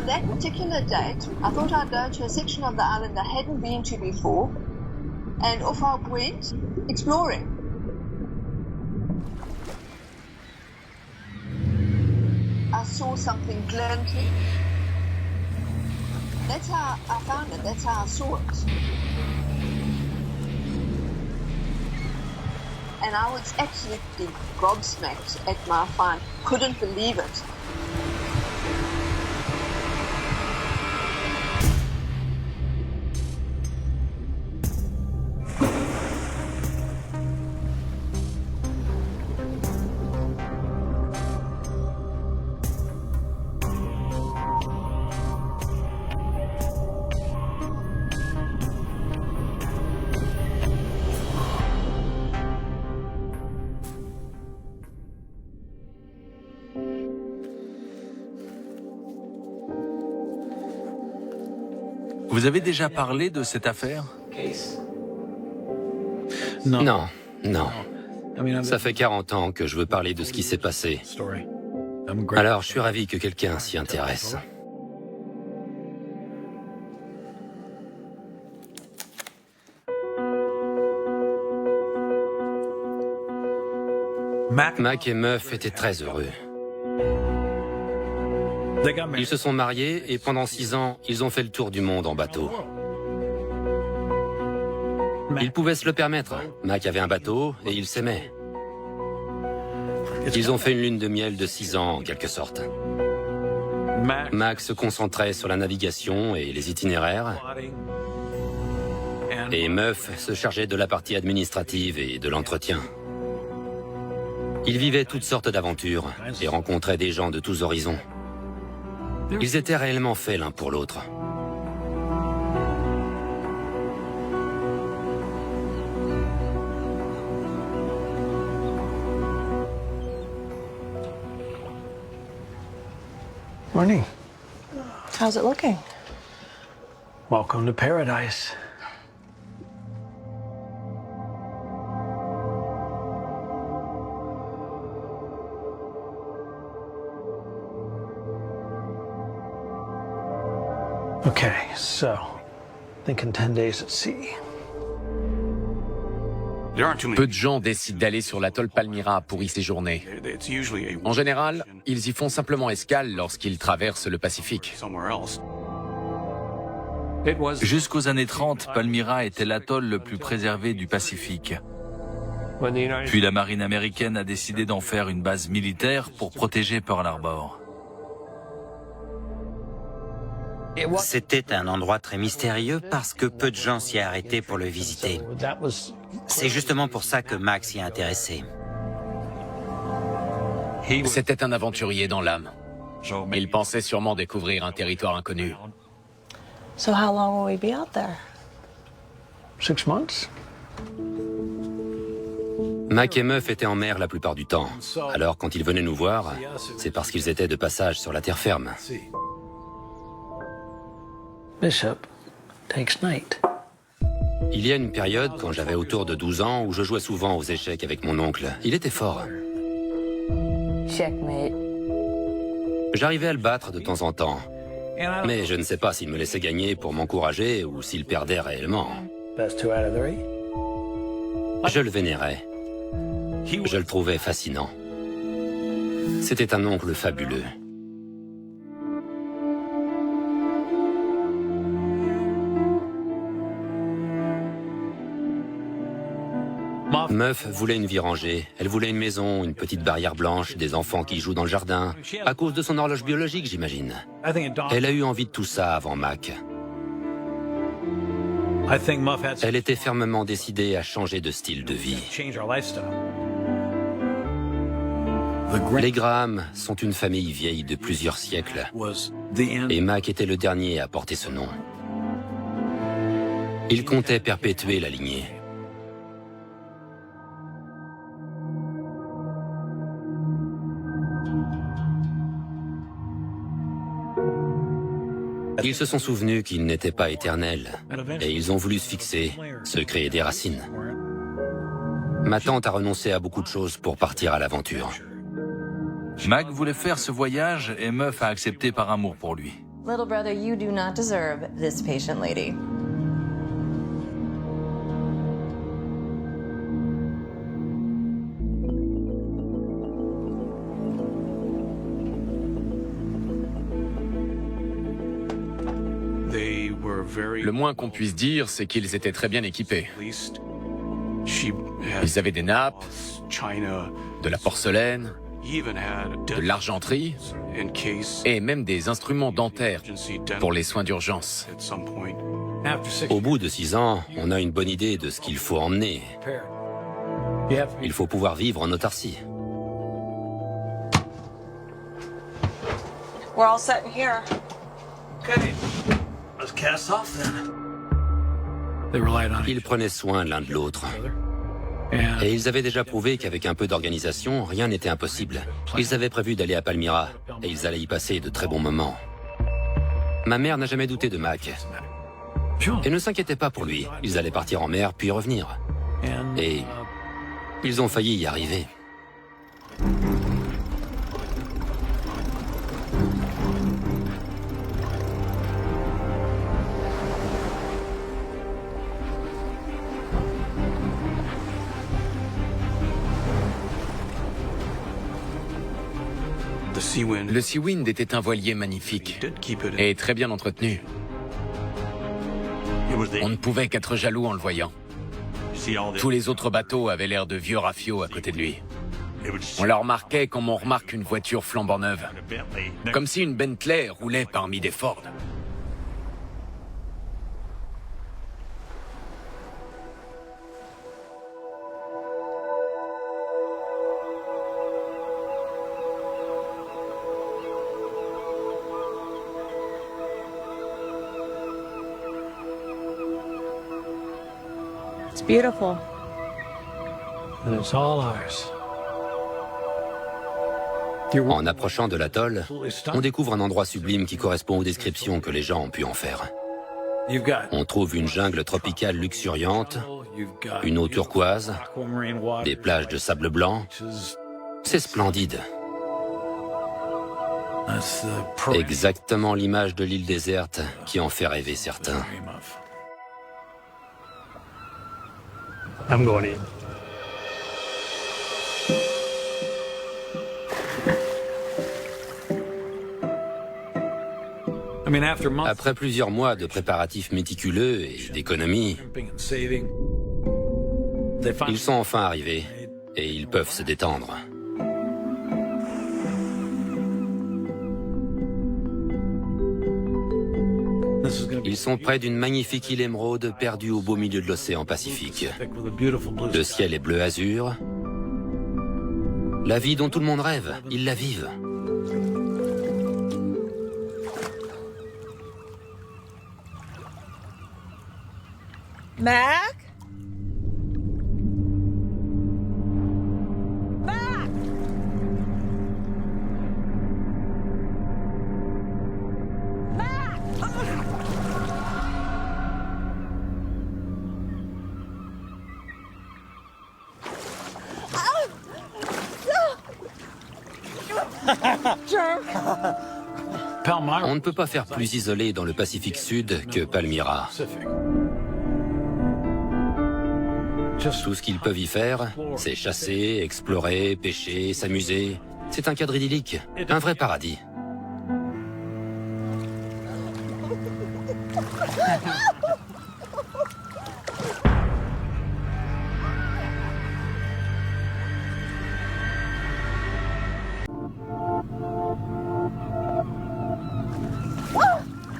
on that particular date, I thought I'd go to a section of the island I hadn't been to before, and off I went, exploring. I saw something glinting. That's how I found it, that's how I saw it. And I was absolutely gobsmacked at my find. Couldn't believe it. Vous avez déjà parlé de cette affaire? Non. Ça fait 40 ans que je veux parler de ce qui s'est passé. Alors, je suis ravi que quelqu'un s'y intéresse. Mac et Muff étaient très heureux. Ils se sont mariés et pendant 6 ans, ils ont fait le tour du monde en bateau. Ils pouvaient se le permettre. Mac avait un bateau et ils s'aimaient. Ils ont fait une lune de miel de 6 ans en quelque sorte. Mac se concentrait sur la navigation et les itinéraires. Et Muff se chargeait de la partie administrative et de l'entretien. Ils vivaient toutes sortes d'aventures et rencontraient des gens de tous horizons. Ils étaient réellement faits l'un pour l'autre. Morning. How's it looking? Welcome to paradise. Okay, so thinking 10 days at sea. Peu de gens décident d'aller sur l'atoll Palmyra pour y séjourner. En général, ils y font simplement escale lorsqu'ils traversent le Pacifique. Jusqu'aux années 30, Palmyra était l'atoll le plus préservé du Pacifique. Puis la marine américaine a décidé d'en faire une base militaire pour protéger Pearl Harbor. C'était un endroit très mystérieux parce que peu de gens s'y arrêtaient pour le visiter. C'est justement pour ça que Mac s'y est intéressé. C'était un aventurier dans l'âme. Il pensait sûrement découvrir un territoire inconnu. So how long will we be out there? 6 months? Mac et Muff étaient en mer la plupart du temps. Alors quand ils venaient nous voir, c'est parce qu'ils étaient de passage sur la terre ferme. Bishop takes night. Il y a une période, quand j'avais autour de 12 ans, où je jouais souvent aux échecs avec mon oncle. Il était fort. Checkmate. J'arrivais à le battre de temps en temps. Mais je ne sais pas s'il me laissait gagner pour m'encourager ou s'il perdait réellement. Best 2 out of 3? Je le vénérais. Je le trouvais fascinant. C'était un oncle fabuleux. Muff voulait une vie rangée. Elle voulait une maison, une petite barrière blanche, des enfants qui jouent dans le jardin. À cause de son horloge biologique, j'imagine. Elle a eu envie de tout ça avant Mac. Elle était fermement décidée à changer de style de vie. Les Graham sont une famille vieille de plusieurs siècles. Et Mac était le dernier à porter ce nom. Il comptait perpétuer la lignée. Ils se sont souvenus qu'ils n'étaient pas éternels, et ils ont voulu se fixer, se créer des racines. Ma tante a renoncé à beaucoup de choses pour partir à l'aventure. Mac voulait faire ce voyage et Muff a accepté par amour pour lui. Little brother, you do not deserve this patient lady. Le moins qu'on puisse dire, c'est qu'ils étaient très bien équipés. Ils avaient des nappes, de la porcelaine, de l'argenterie et même des instruments dentaires pour les soins d'urgence. Au bout de 6 ans, on a une bonne idée de ce qu'il faut emmener. Il faut pouvoir vivre en autarcie. We're all set in here. Okay. Let's cast off then. Ils prenaient soin l'un de l'autre. Et ils avaient déjà prouvé qu'avec un peu d'organisation, rien n'était impossible. Ils avaient prévu d'aller à Palmyra, et ils allaient y passer de très bons moments. Ma mère n'a jamais douté de Mac. Et ne s'inquiétait pas pour lui. Ils allaient partir en mer, puis revenir. Et ils ont failli y arriver. Le Sea Wind était un voilier magnifique et très bien entretenu. On ne pouvait qu'être jaloux en le voyant. Tous les autres bateaux avaient l'air de vieux rafiots à côté de lui. On le remarquait comme on remarque une voiture flambant neuve. Comme si une Bentley roulait parmi des Ford. It's beautiful. And it's all ours. En approchant de l'atoll, on découvre un endroit sublime qui correspond aux descriptions que les gens ont pu en faire. On trouve une jungle tropicale luxuriante, une eau turquoise, des plages de sable blanc. C'est splendide. Exactement l'image de l'île déserte qui en fait rêver certains. I'm going in. Après plusieurs mois de préparatifs méticuleux et d'économie, ils sont enfin arrivés et ils peuvent se détendre. Ils sont près d'une magnifique île émeraude perdue au beau milieu de l'océan Pacifique. Le ciel est bleu azur. La vie dont tout le monde rêve, ils la vivent. Mac? Mac! Mac! On ne peut pas faire plus isolé dans le Pacifique Sud que Palmyra. Tout ce qu'ils peuvent y faire, c'est chasser, explorer, pêcher, s'amuser. C'est un cadre idyllique, un vrai paradis.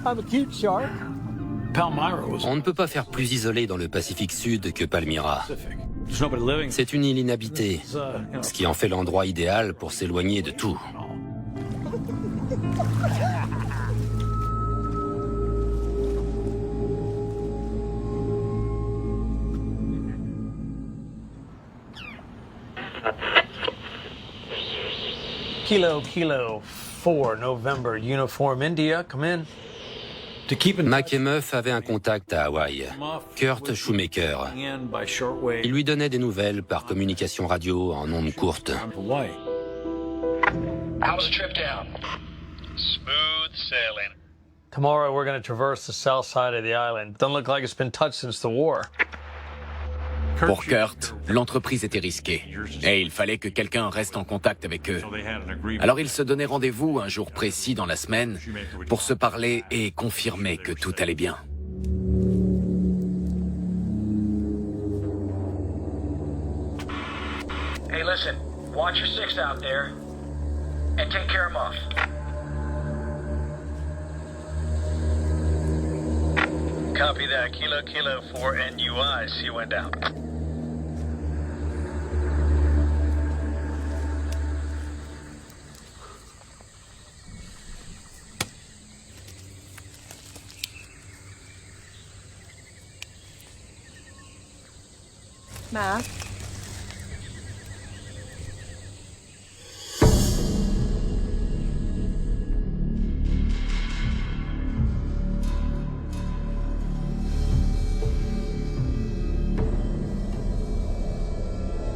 I'm a cute shark. On ne peut pas faire plus isolé dans le Pacifique Sud que Palmyra. There's nobody living. C'est une île inhabitée, ce qui en fait l'endroit idéal pour s'éloigner de tout. Kilo 4 November Uniform India, come in. To keep in Mac et Meuf avaient un contact à Hawaï, Kurt Shoemaker. Il lui donnait des nouvelles par communication radio en ondes courtes. How's the trip down? Smooth sailing. Tomorrow we're going to traverse the south side of the island. Doesn't look like it's been touched since the war. Pour Kurt, l'entreprise était risquée et il fallait que quelqu'un reste en contact avec eux. Alors ils se donnaient rendez-vous un jour précis dans la semaine pour se parler et confirmer que tout allait bien. Hey, listen, watch your six out there and take care of Muff. Copy that. Kilo 4 NUI. See you went down. Mac?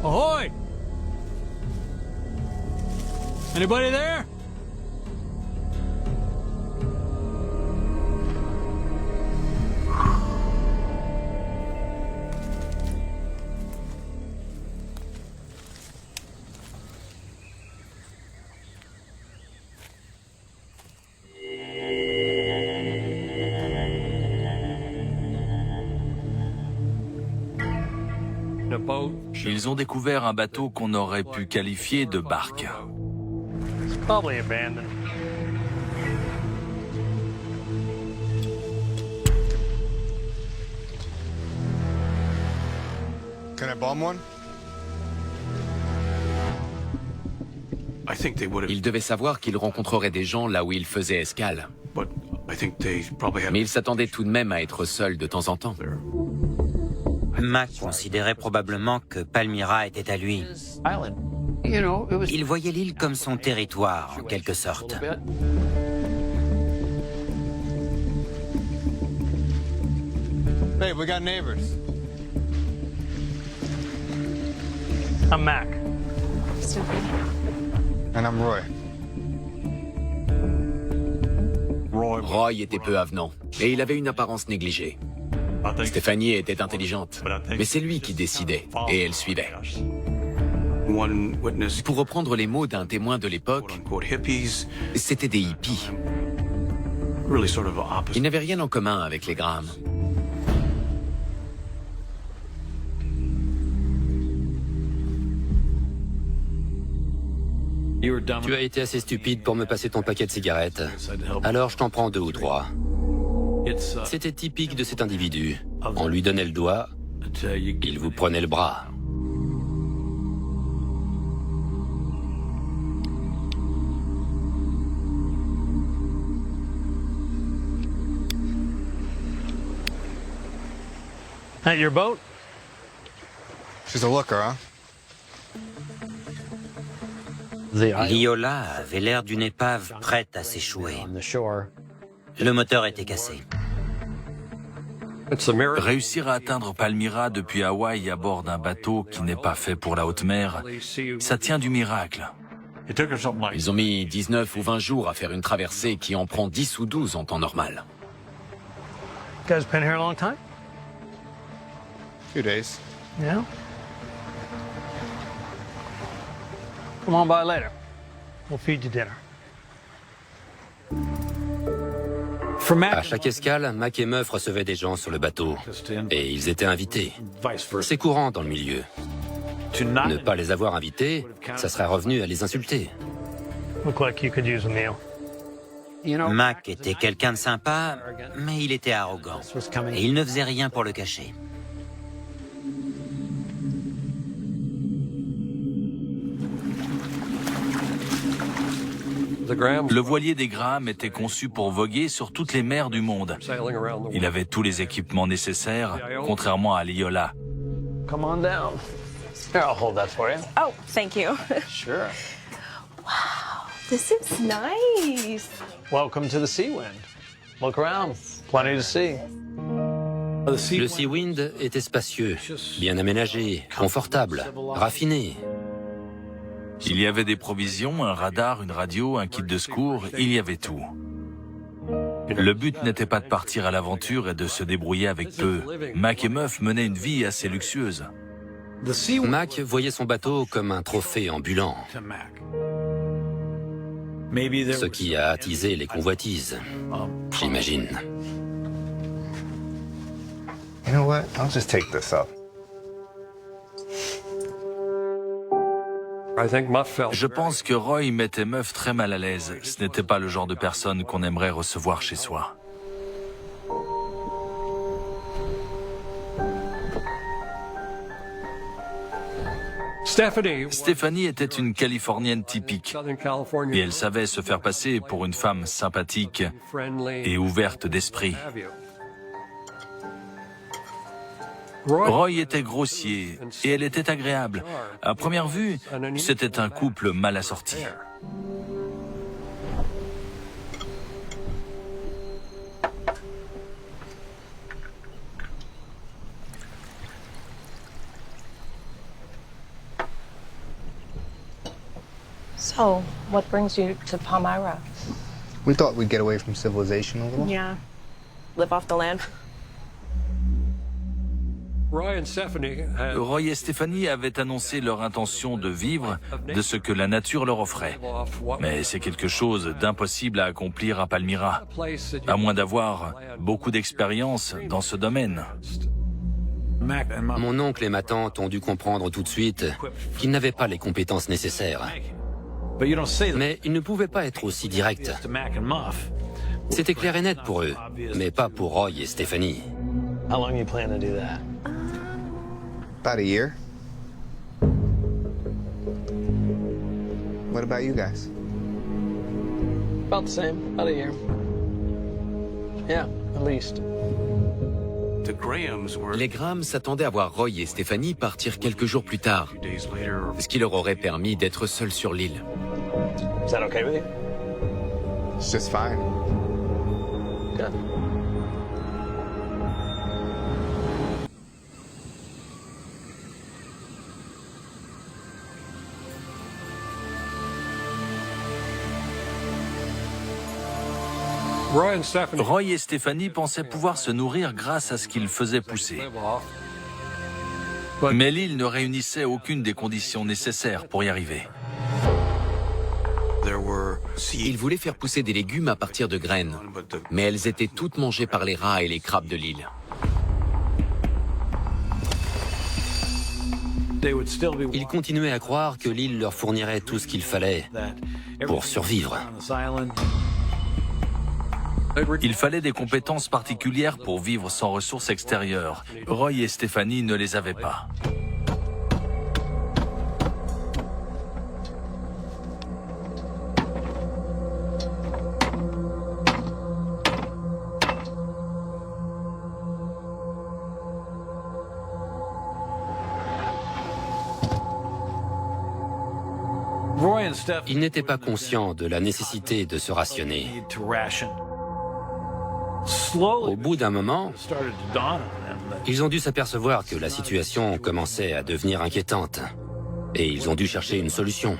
Ahoy! Anybody there? Ils ont découvert un bateau qu'on aurait pu qualifier de barque. It's probably abandoned. Can I bomb one? Ils devaient savoir qu'ils rencontreraient des gens là où ils faisaient escale. Mais ils s'attendaient tout de même à être seuls de temps en temps. Mac considérait probablement que Palmyra était à lui. Il voyait l'île comme son territoire, en quelque sorte. Hey, we got neighbors. I'm Mac. And I'm Roy. Roy était peu avenant, et il avait une apparence négligée. Stéphanie était intelligente, mais c'est lui qui décidait, et elle suivait. Pour reprendre les mots d'un témoin de l'époque, c'était des hippies. Ils n'avaient rien en commun avec les Graham. Tu as été assez stupide pour me passer ton paquet de cigarettes. Alors je t'en prends 2 ou 3. C'était typique de cet individu. On lui donnait le doigt, il vous prenait le bras. At your boat? She's a looker, huh? L'Iola avait l'air d'une épave prête à s'échouer. Le moteur était cassé. Réussir à atteindre Palmyra depuis Hawaï à bord d'un bateau qui n'est pas fait pour la haute mer, ça tient du miracle. Ils ont mis 19 ou 20 jours à faire une traversée qui en prend 10 ou 12 en temps normal. You guys been here a long time? Few days. Yeah. Come on by later. We'll feed you dinner. À chaque escale, Mac et Muff recevaient des gens sur le bateau. Et ils étaient invités. C'est courant dans le milieu. Ne pas les avoir invités, ça serait revenu à les insulter. Look like you could use a meal. Mac était quelqu'un de sympa, mais il était arrogant. Et il ne faisait rien pour le cacher. Le voilier des Graham était conçu pour voguer sur toutes les mers du monde. Il avait tous les équipements nécessaires, contrairement à l'Iola. Come on down. Here, I'll hold that for you. Oh, thank you. Sure. Wow, this is nice. Welcome to the Seawind. Look around. Plenty to see. Le Seawind était spacieux, bien aménagé, confortable, raffiné. Il y avait des provisions, un radar, une radio, un kit de secours, il y avait tout. Le but n'était pas de partir à l'aventure et de se débrouiller avec peu. Mac et Muff menaient une vie assez luxueuse. Mac voyait son bateau comme un trophée ambulant, ce qui a attisé les convoitises, j'imagine. You know what? I'll just take this up. Je pense que Roy mettait Muff très mal à l'aise. Ce n'était pas le genre de personne qu'on aimerait recevoir chez soi. Stephanie était une Californienne typique et elle savait se faire passer pour une femme sympathique et ouverte d'esprit. Roy était grossier et elle était agréable. À première vue, c'était un couple mal assorti. So, what brings you to Palmyra? We thought we'd get away from civilization a little. Yeah. Live off the land. Roy et Stephanie avaient annoncé leur intention de vivre de ce que la nature leur offrait. Mais c'est quelque chose d'impossible à accomplir à Palmyra, à moins d'avoir beaucoup d'expérience dans ce domaine. Mon oncle et ma tante ont dû comprendre tout de suite qu'ils n'avaient pas les compétences nécessaires. Mais ils ne pouvaient pas être aussi directs. C'était clair et net pour eux, mais pas pour Roy et Stephanie. How long you plan to do that? About a year. What about you guys? About the same, about a year. Yeah, at least. Les Graham s'attendaient à voir Roy et Stephanie partir quelques jours plus tard, ce qui leur aurait permis d'être seuls sur l'île. Is that okay with you? It's just fine. Good. Roy et Stephanie pensaient pouvoir se nourrir grâce à ce qu'ils faisaient pousser. Mais l'île ne réunissait aucune des conditions nécessaires pour y arriver. Ils voulaient faire pousser des légumes à partir de graines, mais elles étaient toutes mangées par les rats et les crabes de l'île. Ils continuaient à croire que l'île leur fournirait tout ce qu'il fallait pour survivre. Il fallait des compétences particulières pour vivre sans ressources extérieures. Roy et Stephanie ne les avaient pas. Ils n'étaient pas conscients de la nécessité de se rationner. Au bout d'un moment, ils ont dû s'apercevoir que la situation commençait à devenir inquiétante. Et ils ont dû chercher une solution.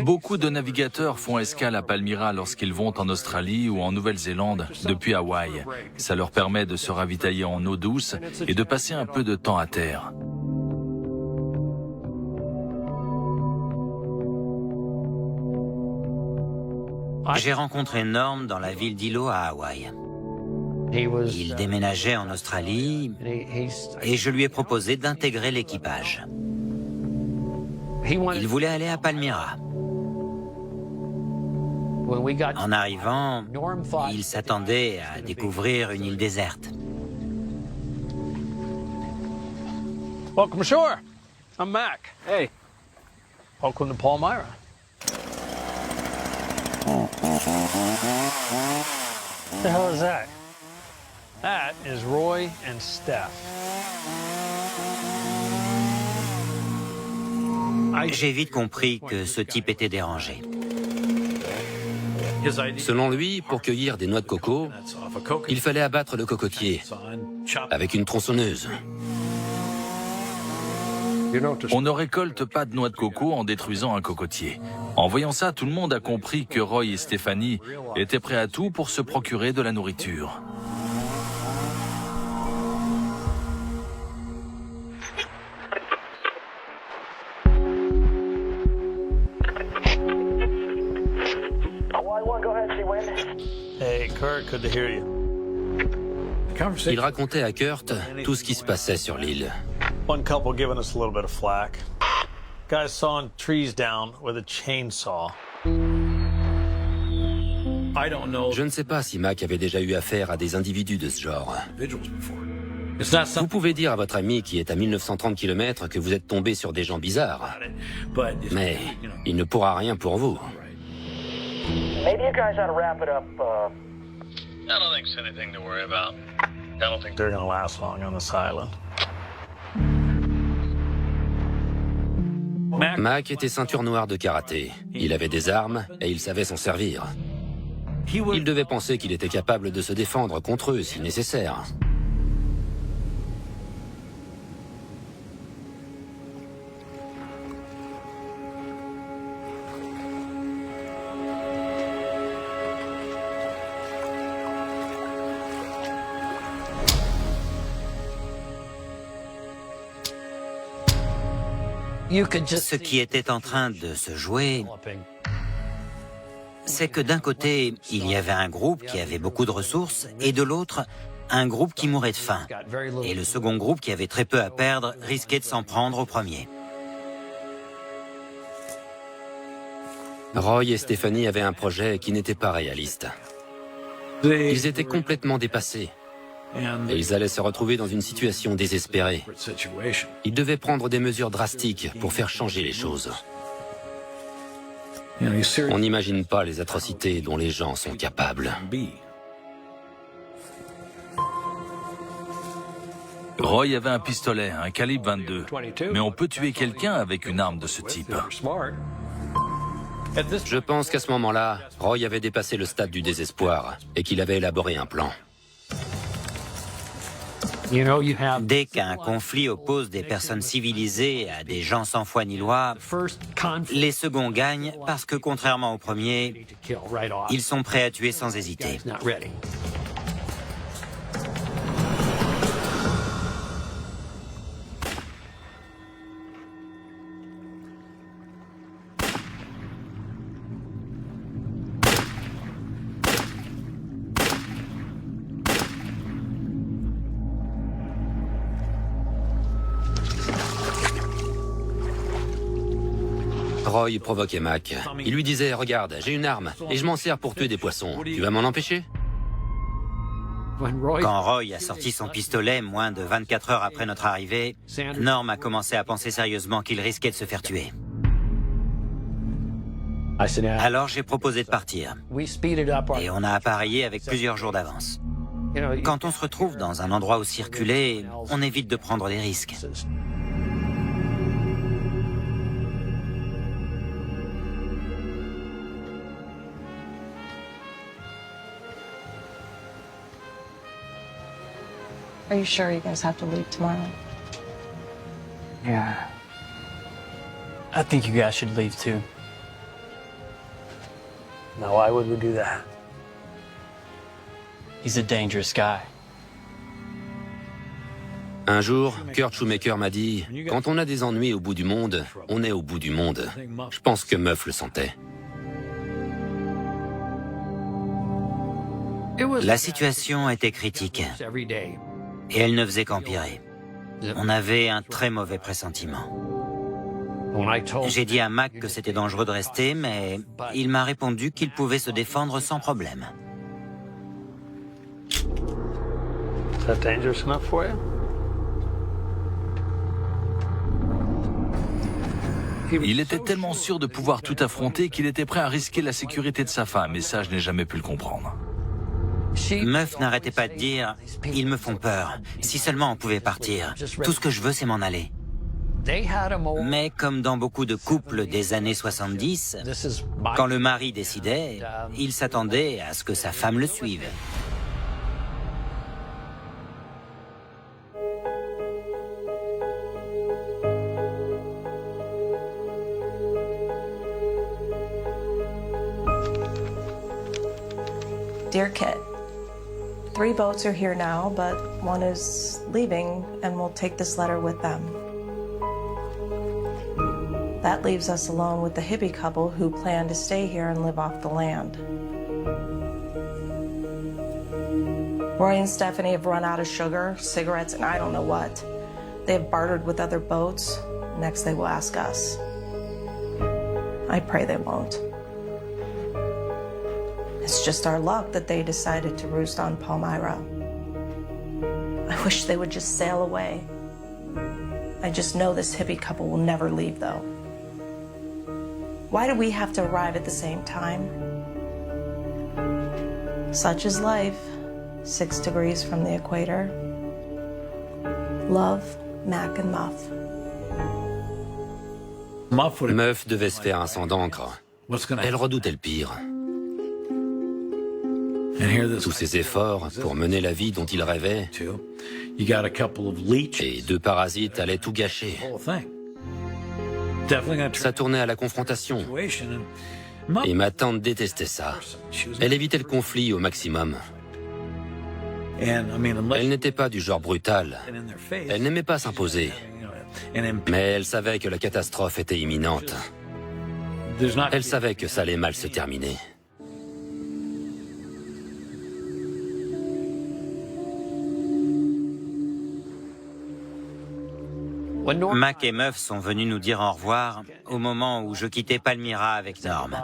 Beaucoup de navigateurs font escale à Palmyra lorsqu'ils vont en Australie ou en Nouvelle-Zélande depuis Hawaï. Ça leur permet de se ravitailler en eau douce et de passer un peu de temps à terre. J'ai rencontré Norm dans la ville d'Hilo à Hawaï. Il déménageait en Australie et je lui ai proposé d'intégrer l'équipage. Il voulait aller à Palmyra. En arrivant, il s'attendait à découvrir une île déserte. Welcome ashore. I'm Mac. Hey. Welcome to Palmyra. What the hell is that? That is Roy and Steph. J'ai vite compris que ce type était dérangé. Selon lui, pour cueillir des noix de coco, il fallait abattre le cocotier avec une tronçonneuse. On ne récolte pas de noix de coco en détruisant un cocotier. En voyant ça, tout le monde a compris que Roy et Stephanie étaient prêts à tout pour se procurer de la nourriture. Hey, Kurt, good to hear you. Il racontait à Kurt tout ce qui se passait sur l'île. One couple giving us a little bit of flack. Guys sawing trees down with a chainsaw. Je ne sais pas si Mac avait déjà eu affaire à des individus de ce genre. Vous pouvez dire à votre ami qui est à 1930 km que vous êtes tombé sur des gens bizarres. Mais il ne pourra rien pour vous. Maybe you guys ought to wrap it up. I don't think it's anything to worry about. I don't think they're gonna last long on this island. Mac était ceinture noire de karaté. Il avait des armes et il savait s'en servir. Il devait penser qu'il était capable de se défendre contre eux si nécessaire. Ce qui était en train de se jouer, c'est que d'un côté, il y avait un groupe qui avait beaucoup de ressources et de l'autre, un groupe qui mourait de faim. Et le second groupe, qui avait très peu à perdre, risquait de s'en prendre au premier. Roy et Stephanie avaient un projet qui n'était pas réaliste. Ils étaient complètement dépassés. Et ils allaient se retrouver dans une situation désespérée. Ils devaient prendre des mesures drastiques pour faire changer les choses. On n'imagine pas les atrocités dont les gens sont capables. Roy avait un pistolet, un calibre 22. Mais on peut tuer quelqu'un avec une arme de ce type. Je pense qu'à ce moment-là, Roy avait dépassé le stade du désespoir et qu'il avait élaboré un plan. Dès qu'un conflit oppose des personnes civilisées à des gens sans foi ni loi, les seconds gagnent parce que, contrairement aux premiers, ils sont prêts à tuer sans hésiter. Roy provoquait Mac. Il lui disait « Regarde, j'ai une arme et je m'en sers pour tuer des poissons. Tu vas m'en empêcher ?» Quand Roy a sorti son pistolet moins de 24 heures après notre arrivée, Norm a commencé à penser sérieusement qu'il risquait de se faire tuer. Alors j'ai proposé de partir. Et on a appareillé avec plusieurs jours d'avance. Quand on se retrouve dans un endroit aussi reculé, on évite de prendre des risques. Are you sure you guys have to leave tomorrow? Yeah. I think you guys should leave too. Now, why would we do that? He's a dangerous guy. Un jour, Kurt Shoemaker m'a dit « Quand on a des ennuis au bout du monde, on est au bout du monde. » Je pense que Muff le sentait. La situation était critique. Et elle ne faisait qu'empirer. On avait un très mauvais pressentiment. J'ai dit à Mac que c'était dangereux de rester, mais il m'a répondu qu'il pouvait se défendre sans problème. Is that dangerous enough for you? Il était tellement sûr de pouvoir tout affronter qu'il était prêt à risquer la sécurité de sa femme, et ça, je n'ai jamais pu le comprendre. Muff n'arrêtait pas de dire « Ils me font peur. Si seulement on pouvait partir. Tout ce que je veux, c'est m'en aller. » Mais comme dans beaucoup de couples des années 70, quand le mari décidait, il s'attendait à ce que sa femme le suive. Dear Kit, 3 boats are here now, but one is leaving, and we'll take this letter with them. That leaves us alone with the hippie couple who plan to stay here and live off the land. Roy and Stephanie have run out of sugar, cigarettes, and I don't know what. They have bartered with other boats. Next, they will ask us. I pray they won't. It's just our luck that they decided to roost on Palmyra. I wish they would just sail away. I just know this hippie couple will never leave, though. Why do we have to arrive at the same time? Such is life, 6 degrees from the equator. Love, Mac and Muff. Muff devait se faire un sang d'encre. Elle redoutait le pire. Tous ses efforts pour mener la vie dont il rêvait, et 2 parasites allaient tout gâcher. Ça tournait à la confrontation. Et ma tante détestait ça. Elle évitait le conflit au maximum. Elle n'était pas du genre brutal. Elle n'aimait pas s'imposer. Mais elle savait que la catastrophe était imminente. Elle savait que ça allait mal se terminer. Mac et Muff sont venus nous dire au revoir au moment où je quittais Palmyra avec Norm.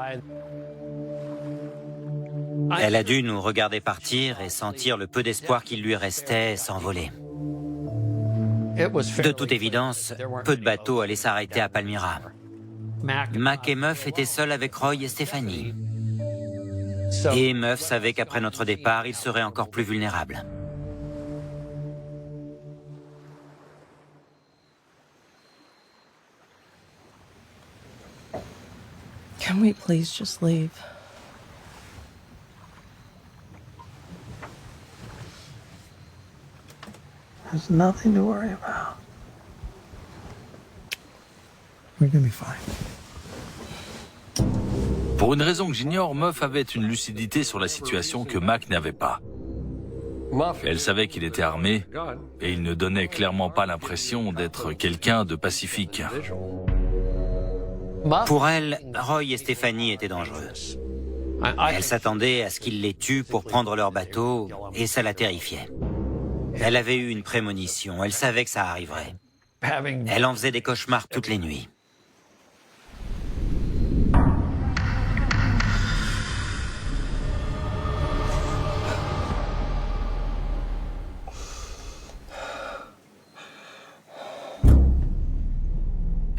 Elle a dû nous regarder partir et sentir le peu d'espoir qu'il lui restait s'envoler. De toute évidence, peu de bateaux allaient s'arrêter à Palmyra. Mac et Muff étaient seuls avec Roy et Stephanie. Et Muff savait qu'après notre départ, ils seraient encore plus vulnérables. Can we please just leave? There's nothing to worry about. We're gonna be fine. Pour une raison que j'ignore, Muff avait une lucidité sur la situation que Mac n'avait pas. Elle savait qu'il était armé et il ne donnait clairement pas l'impression d'être quelqu'un de pacifique. Pour elle, Roy et Stephanie étaient dangereux. Elle s'attendait à ce qu'ils les tuent pour prendre leur bateau et ça la terrifiait. Elle avait eu une prémonition, elle savait que ça arriverait. Elle en faisait des cauchemars toutes les nuits.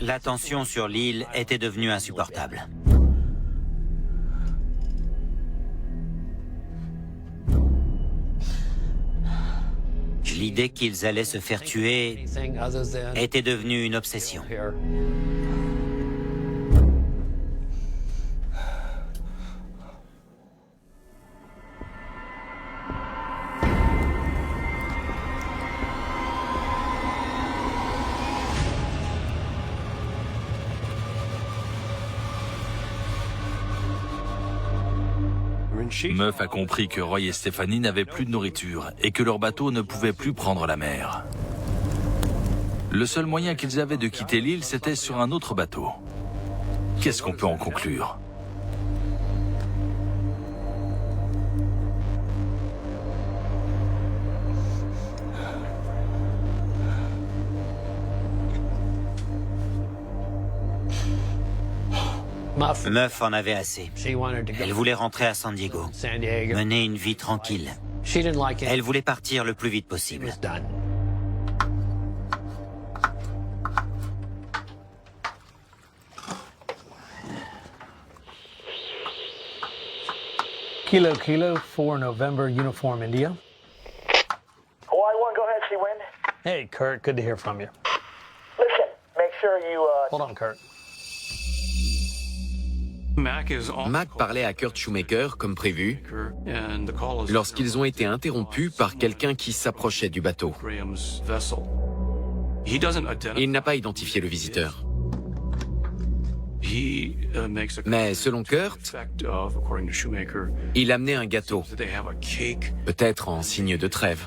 La tension sur l'île était devenue insupportable. L'idée qu'ils allaient se faire tuer était devenue une obsession. Muff a compris que Roy et Stephanie n'avaient plus de nourriture et que leur bateau ne pouvait plus prendre la mer. Le seul moyen qu'ils avaient de quitter l'île, c'était sur un autre bateau. Qu'est-ce qu'on peut en conclure ? Muff en avait assez. Elle voulait rentrer à San Diego, mener une vie tranquille. Elle voulait partir le plus vite possible. Kilo 4 November, Uniform India. Hawaii 1, go ahead, Sea Wind. Hey, Kurt, good to hear from you. Listen, make sure you, Hold on, Kurt. Mac parlait à Kurt Shoemaker, comme prévu, lorsqu'ils ont été interrompus par quelqu'un qui s'approchait du bateau. Il n'a pas identifié le visiteur. Mais selon Kurt, il amenait un gâteau, peut-être en signe de trêve.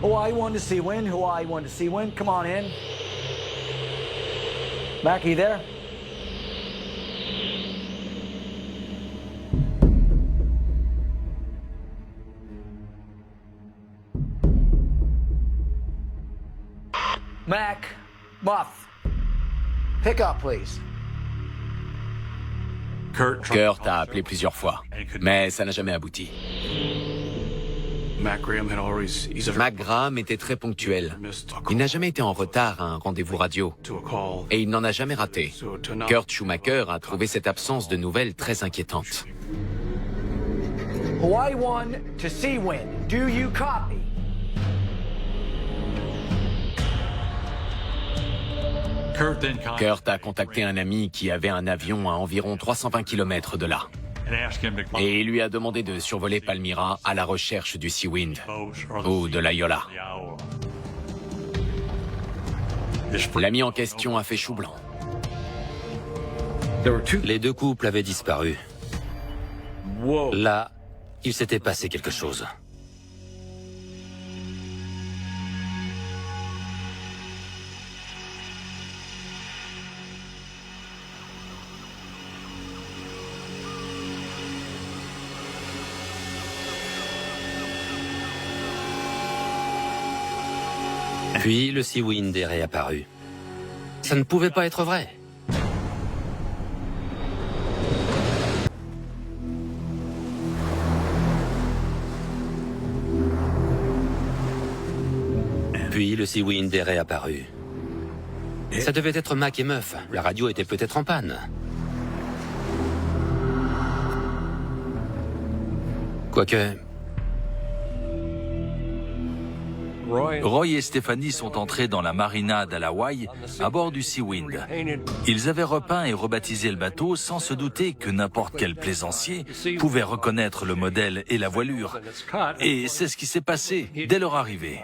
Hawaii 1 to Seawind, Hawaii 1 to Seawind, come on in. Mac, are you there? Mac, Muff, pick up, please. Kurt a appelé plusieurs fois, mais ça n'a jamais abouti. Mac Graham était très ponctuel. Il n'a jamais été en retard à un rendez-vous radio. Et il n'en a jamais raté. Kurt Shoemaker a trouvé cette absence de nouvelles très inquiétante. Hawaii 1 to Seawind, do you copy? Kurt a contacté un ami qui avait un avion à environ 320 km de là. Et il lui a demandé de survoler Palmyra à la recherche du Seawind ou de l'Ayola. L'ami en question a fait chou blanc. Les deux couples avaient disparu. Là, il s'était passé quelque chose. Puis le Seawind est réapparu. Ça ne pouvait pas être vrai. Puis le Seawind est réapparu. Ça devait être Mac et Muff. La radio était peut-être en panne. Quoique... Roy et Stephanie sont entrés dans la marinade à la Hawaï à bord du Seawind. Ils avaient repeint et rebaptisé le bateau sans se douter que n'importe quel plaisancier pouvait reconnaître le modèle et la voilure. Et c'est ce qui s'est passé dès leur arrivée.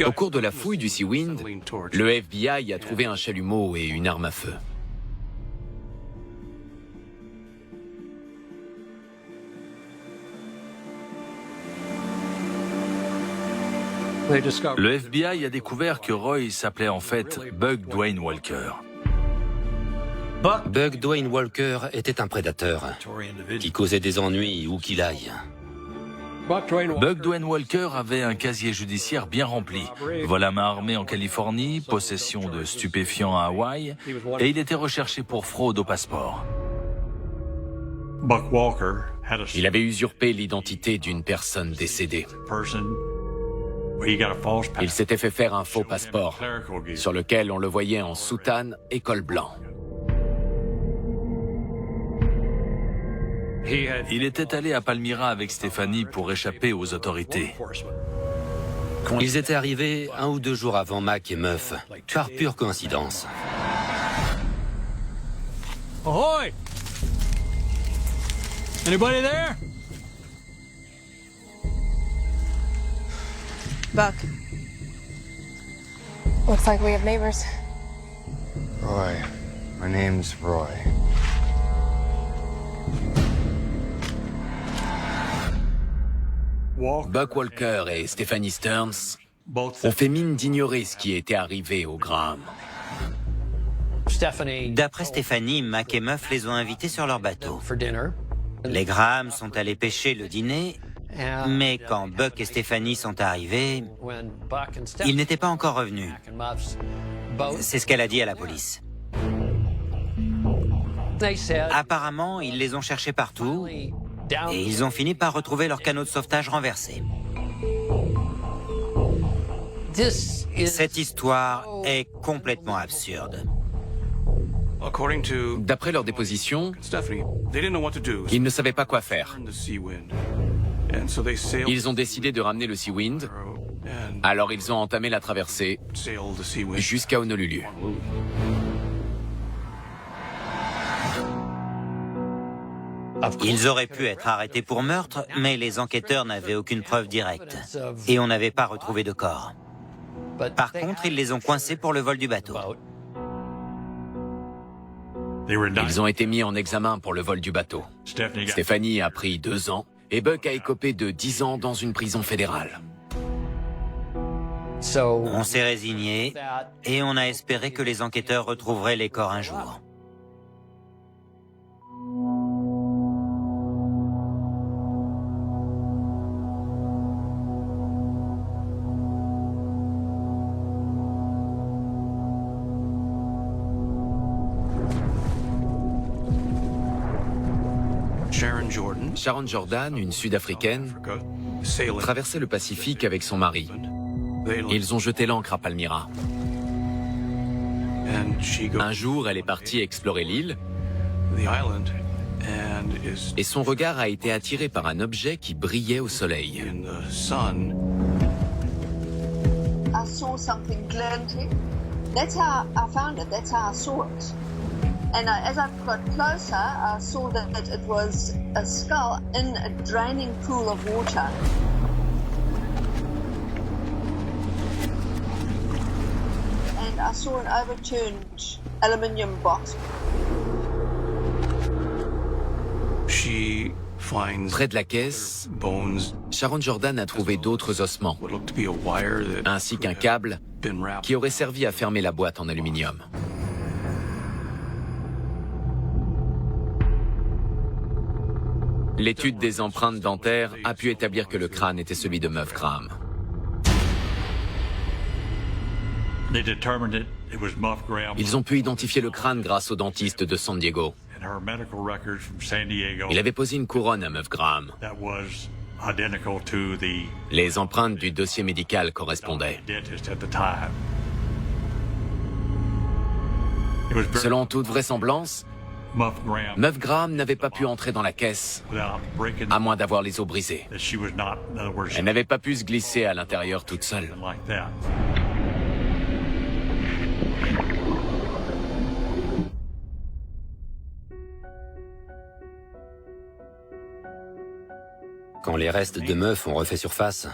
Au cours de la fouille du Seawind, le FBI a trouvé un chalumeau et une arme à feu. Le FBI a découvert que Roy s'appelait en fait Buck Dwayne Walker. Buck Dwayne Walker était un prédateur qui causait des ennuis où qu'il aille. Buck Dwayne Walker avait un casier judiciaire bien rempli. Vol à main armée en Californie, possession de stupéfiants à Hawaï, et il était recherché pour fraude au passeport. Il avait usurpé l'identité d'une personne décédée. Il s'était fait faire un faux passeport, sur lequel on le voyait en soutane et col blanc. Il était allé à Palmyra avec Stephanie pour échapper aux autorités. Ils étaient arrivés 1 ou 2 jours avant Mac et Muff, par pure coïncidence. Ahoy! Anybody there? Buck. Looks like we have neighbors. Roy. My name's Roy. Buck Walker et Stephanie Stearns ont fait mine d'ignorer ce qui était arrivé aux Graham. D'après Stephanie, Mac et Muff les ont invités sur leur bateau. Les Graham sont allés pêcher le dîner Mais quand Buck et Stephanie sont arrivés, ils n'étaient pas encore revenus. C'est ce qu'elle a dit à la police. Apparemment, ils les ont cherchés partout et ils ont fini par retrouver leur canot de sauvetage renversé. Cette histoire est complètement absurde. D'après leur déposition, ils ne savaient pas quoi faire. Ils ont décidé de ramener le Seawind, alors ils ont entamé la traversée jusqu'à Honolulu. Ils auraient pu être arrêtés pour meurtre, mais les enquêteurs n'avaient aucune preuve directe. Et on n'avait pas retrouvé de corps. Par contre, ils les ont coincés pour le vol du bateau. Ils ont été mis en examen pour le vol du bateau. Stephanie a pris 2 ans et Buck a écopé de 10 ans dans une prison fédérale. On s'est résigné et on a espéré que les enquêteurs retrouveraient les corps un jour. Sharon Jordan, une Sud-Africaine, traversait le Pacifique avec son mari. Ils ont jeté l'ancre à Palmyra. Un jour, elle est partie explorer l'île et son regard a été attiré par un objet qui brillait au soleil. I saw something glinting. That's how I found it. That's how I saw it. And as I got closer, I saw that it was a skull in a draining pool of water. And I saw an overturned aluminium box. Près de la caisse, Sharon Jordan a trouvé d'autres ossements, ainsi qu'un câble qui aurait servi à fermer la boîte en aluminium. L'étude des empreintes dentaires a pu établir que le crâne était celui de Muff Graham. Ils ont pu identifier le crâne grâce au dentiste de San Diego. Il avait posé une couronne à Muff Graham. Les empreintes du dossier médical correspondaient. Selon toute vraisemblance, Muff Graham n'avait pas pu entrer dans la caisse, à moins d'avoir les os brisés. Elle n'avait pas pu se glisser à l'intérieur toute seule. Quand les restes de Muff ont refait surface,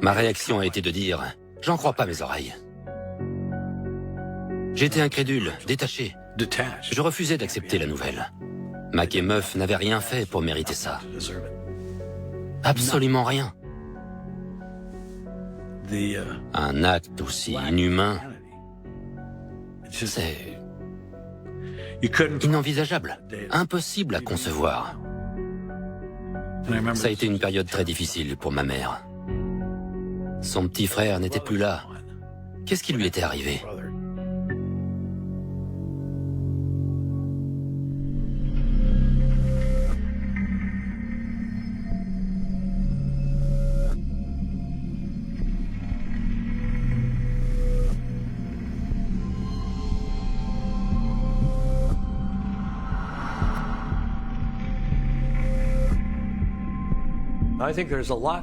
ma réaction a été de dire « J'en crois pas mes oreilles ». J'étais incrédule, détaché. Je refusais d'accepter la nouvelle. Mac et Muff n'avaient rien fait pour mériter ça. Absolument rien. Un acte aussi inhumain, c'est inenvisageable, impossible à concevoir. Ça a été une période très difficile pour ma mère. Son petit frère n'était plus là. Qu'est-ce qui lui était arrivé ?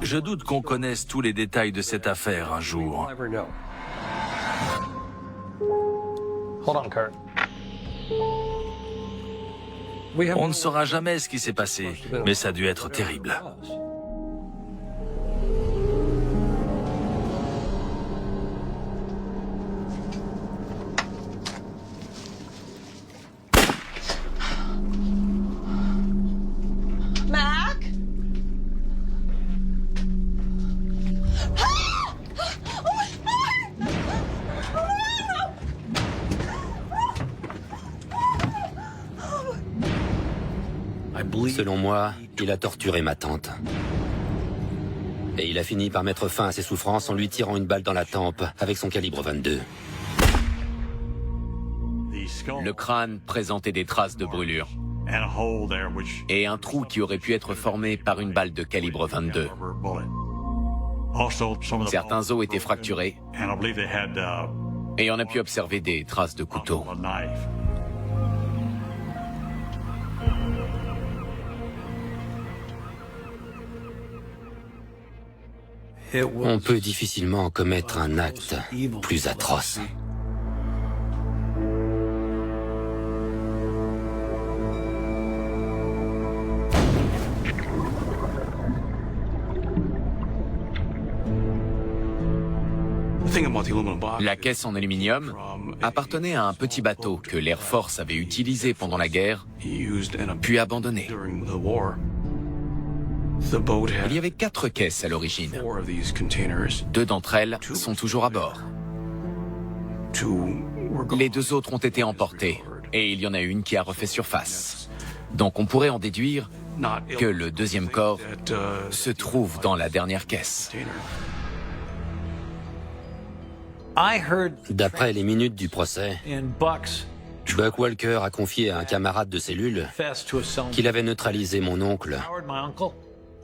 Je doute qu'on connaisse tous les détails de cette affaire un jour. On ne saura jamais ce qui s'est passé, mais ça a dû être terrible. Selon moi, il a torturé ma tante. Et il a fini par mettre fin à ses souffrances en lui tirant une balle dans la tempe avec son calibre 22. Le crâne présentait des traces de brûlure et un trou qui aurait pu être formé par une balle de calibre 22. Certains os étaient fracturés et on a pu observer des traces de couteau. On peut difficilement commettre un acte plus atroce. La caisse en aluminium appartenait à un petit bateau que l'Air Force avait utilisé pendant la guerre, puis abandonné. Il y avait 4 caisses à l'origine. 2 d'entre elles sont toujours à bord. Les 2 autres ont été emportées, et il y en a une qui a refait surface. Donc on pourrait en déduire que le 2e corps se trouve dans la dernière caisse. D'après les minutes du procès, Buck Walker a confié à un camarade de cellule qu'il avait neutralisé mon oncle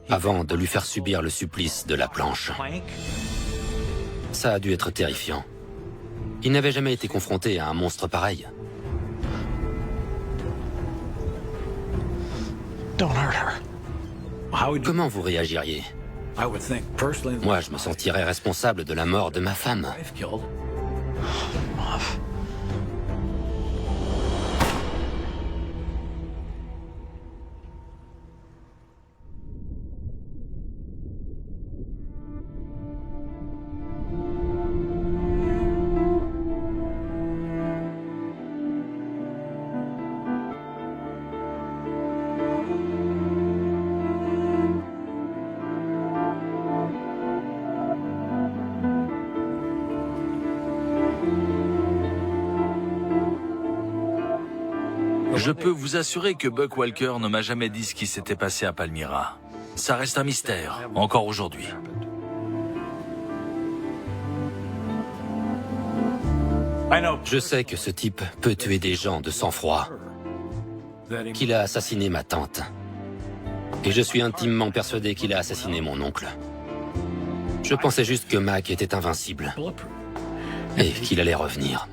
avant de lui faire subir le supplice de la planche. Ça a dû être terrifiant. Il n'avait jamais été confronté à un monstre pareil. Comment vous réagiriez ? Moi, je me sentirais responsable de la mort de ma femme. Je peux vous assurer que Buck Walker ne m'a jamais dit ce qui s'était passé à Palmyra. Ça reste un mystère, encore aujourd'hui. Je sais que ce type peut tuer des gens de sang-froid, qu'il a assassiné ma tante. Et je suis intimement persuadé qu'il a assassiné mon oncle. Je pensais juste que Mac était invincible et qu'il allait revenir.